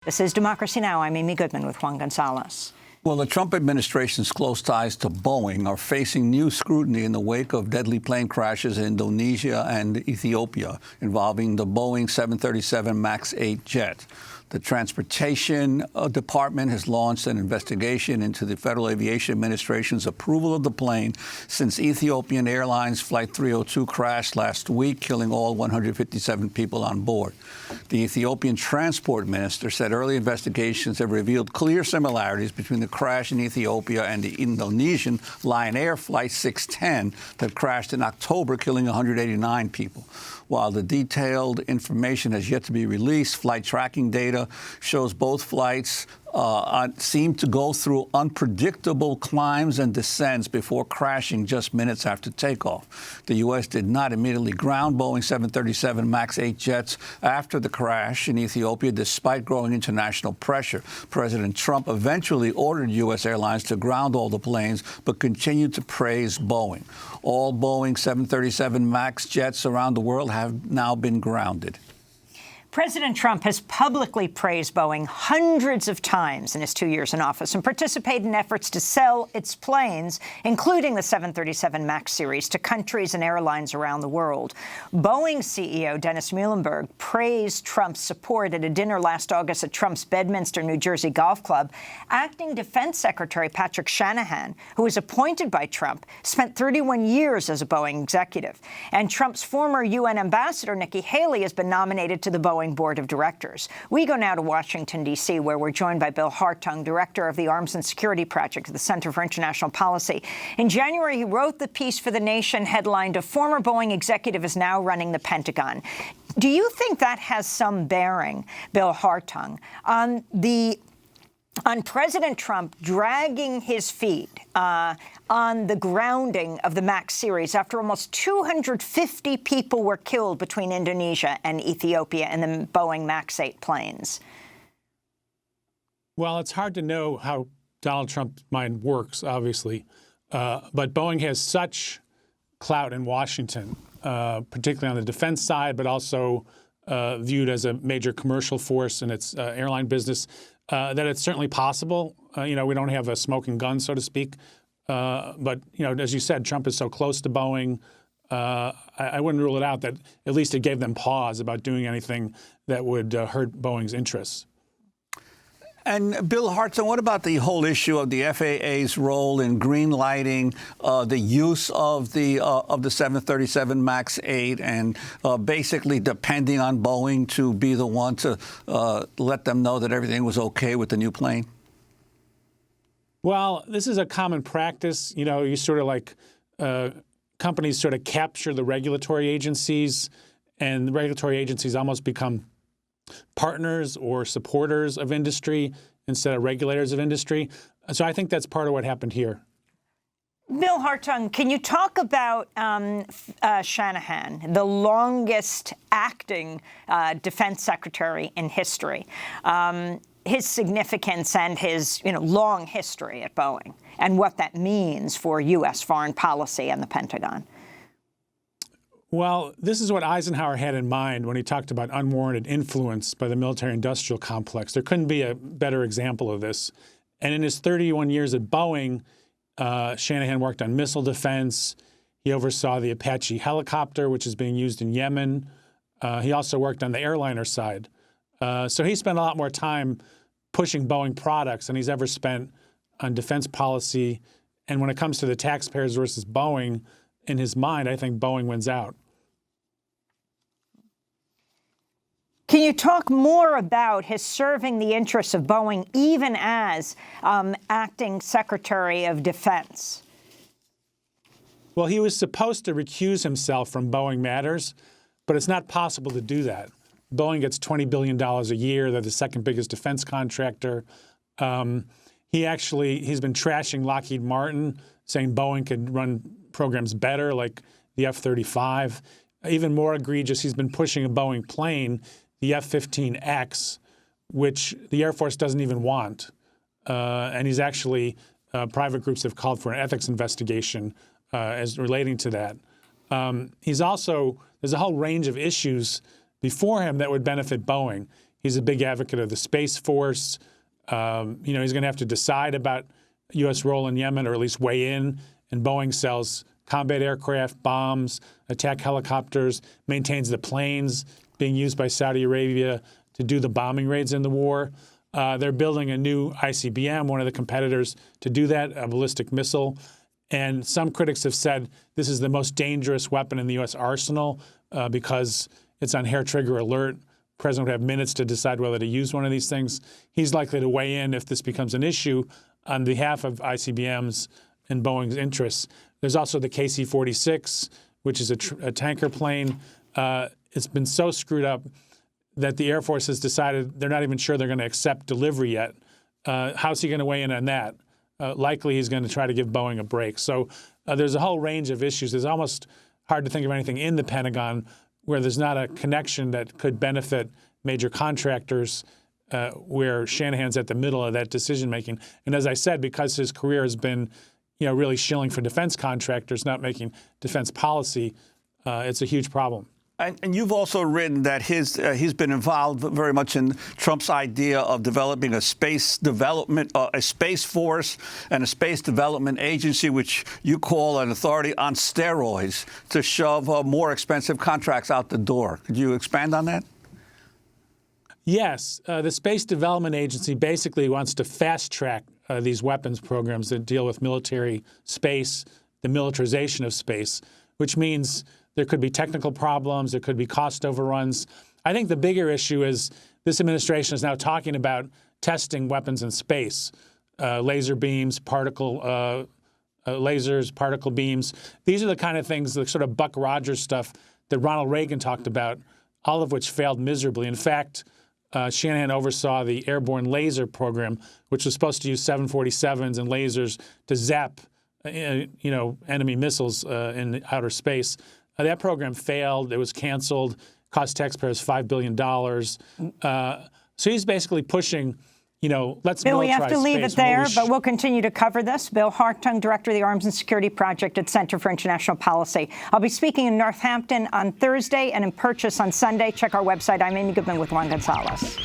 This is Democracy Now! I'm Amy Goodman with Juan Gonzalez. Well, the Trump administration's close ties to Boeing are facing new scrutiny in the wake of deadly plane crashes in Indonesia and Ethiopia involving the Boeing 737 MAX 8 jet. The Transportation Department has launched an investigation into the Federal Aviation Administration's approval of the plane since Ethiopian Airlines Flight 302 crashed last week, killing all 157 people on board. The Ethiopian Transport Minister said early investigations have revealed clear similarities between the crash in Ethiopia and the Indonesian Lion Air Flight 610 that crashed in October, killing 189 people. While the detailed information has yet to be released, flight tracking data shows both flights seem to go through unpredictable climbs and descents before crashing just minutes after takeoff. The U.S. did not immediately ground Boeing 737 MAX 8 jets after the crash in Ethiopia, despite growing international pressure. President Trump eventually ordered U.S. airlines to ground all the planes, but continued to praise Boeing. All Boeing 737 MAX jets around the world have now been grounded. President Trump has publicly praised Boeing hundreds of times in his 2 years in office and participated in efforts to sell its planes, including the 737 MAX series, to countries and airlines around the world. Boeing CEO Dennis Muilenburg praised Trump's support at a dinner last August at Trump's Bedminster, New Jersey golf club. Acting Defense Secretary Patrick Shanahan, who was appointed by Trump, spent 31 years as a Boeing executive. And Trump's former UN ambassador, Nikki Haley, has been nominated to the Boeing Board of Directors. We go now to Washington, D.C., where we're joined by Bill Hartung, director of the Arms and Security Project at the Center for International Policy. In January, he wrote the piece for The Nation headlined, "A Former Boeing Executive is Now Running the Pentagon." Do you think that has some bearing, Bill Hartung, on President Trump dragging his feet on the grounding of the MAX series after almost 250 people were killed between Indonesia and Ethiopia in the Boeing MAX 8 planes? Well, it's hard to know how Donald Trump's mind works, obviously. But Boeing has such clout in Washington, particularly on the defense side, but also viewed as a major commercial force in its airline business, that it's certainly possible. We don't have a smoking gun, so to speak. But, as you said, Trump is so close to Boeing. I wouldn't rule it out that at least it gave them pause about doing anything that would hurt Boeing's interests. And Bill Hartung, what about the whole issue of the FAA's role in green lighting the use of the 737 MAX 8 and basically depending on Boeing to be the one to let them know that everything was okay with the new plane? Well, this is a common practice. You sort of like companies sort of capture the regulatory agencies, and the regulatory agencies almost become partners or supporters of industry instead of regulators of industry. So I think that's part of what happened here. Bill Hartung, can you talk about Shanahan, the longest acting defense secretary in history, his significance and his long history at Boeing, and what that means for U.S. foreign policy and the Pentagon? Well, this is what Eisenhower had in mind when he talked about unwarranted influence by the military-industrial complex. There couldn't be a better example of this. And in his 31 years at Boeing, Shanahan worked on missile defense. He oversaw the Apache helicopter, which is being used in Yemen. He also worked on the airliner side. So he spent a lot more time pushing Boeing products than he's ever spent on defense policy. And when it comes to the taxpayers versus Boeing, in his mind, I think Boeing wins out. Can you talk more about his serving the interests of Boeing even as acting Secretary of Defense? Well, he was supposed to recuse himself from Boeing matters, but it's not possible to do that. Boeing gets $20 billion a year. They're the second biggest defense contractor. He's been trashing Lockheed Martin, saying Boeing could run programs better, like the F-35. Even more egregious, he's been pushing a Boeing plane, the F-15X, which the Air Force doesn't even want. And he's actually, private groups have called for an ethics investigation as relating to that. There's a whole range of issues before him that would benefit Boeing. He's a big advocate of the Space Force. He's going to have to decide about U.S. role in Yemen, or at least weigh in. And Boeing sells combat aircraft, bombs, attack helicopters, maintains the planes being used by Saudi Arabia to do the bombing raids in the war. They're building a new ICBM, one of the competitors, to do that, a ballistic missile. And some critics have said this is the most dangerous weapon in the U.S. arsenal because it's on hair-trigger alert. The president would have minutes to decide whether to use one of these things. He's likely to weigh in if this becomes an issue on behalf of ICBMs and Boeing's interests. There's also the KC-46, which is a tanker plane. It's been so screwed up that the Air Force has decided they're not even sure they're going to accept delivery yet. How's he going to weigh in on that? Likely he's going to try to give Boeing a break. So there's a whole range of issues. It's almost hard to think of anything in the Pentagon where there's not a connection that could benefit major contractors, where Shanahan's at the middle of that decision-making. And as I said, because his career has been really shilling for defense contractors, not making defense policy, it's a huge problem. And you've also written that he's been involved very much in Trump's idea of developing a space development, a space force, and a space development agency, which you call an authority on steroids, to shove more expensive contracts out the door. Could you expand on that? Yes, the Space Development Agency basically wants to fast-track these weapons programs that deal with military space, the militarization of space, which means there could be technical problems, there could be cost overruns. I think the bigger issue is this administration is now talking about testing weapons in space, laser beams, lasers, particle beams. These are the kind of things, the sort of Buck Rogers stuff that Ronald Reagan talked about, all of which failed miserably. In fact, Shanahan oversaw the airborne laser program, which was supposed to use 747s and lasers to zap, enemy missiles in outer space. That program failed. It was canceled. Cost taxpayers $5 billion. So he's basically pushing, let's Bill, militarize we have to leave space. it there, but we'll continue to cover this. Bill Hartung, Director of the Arms and Security Project at Center for International Policy. I'll be speaking in Northampton on Thursday and in Purchase on Sunday. Check our website. I'm Amy Goodman with Juan Gonzalez.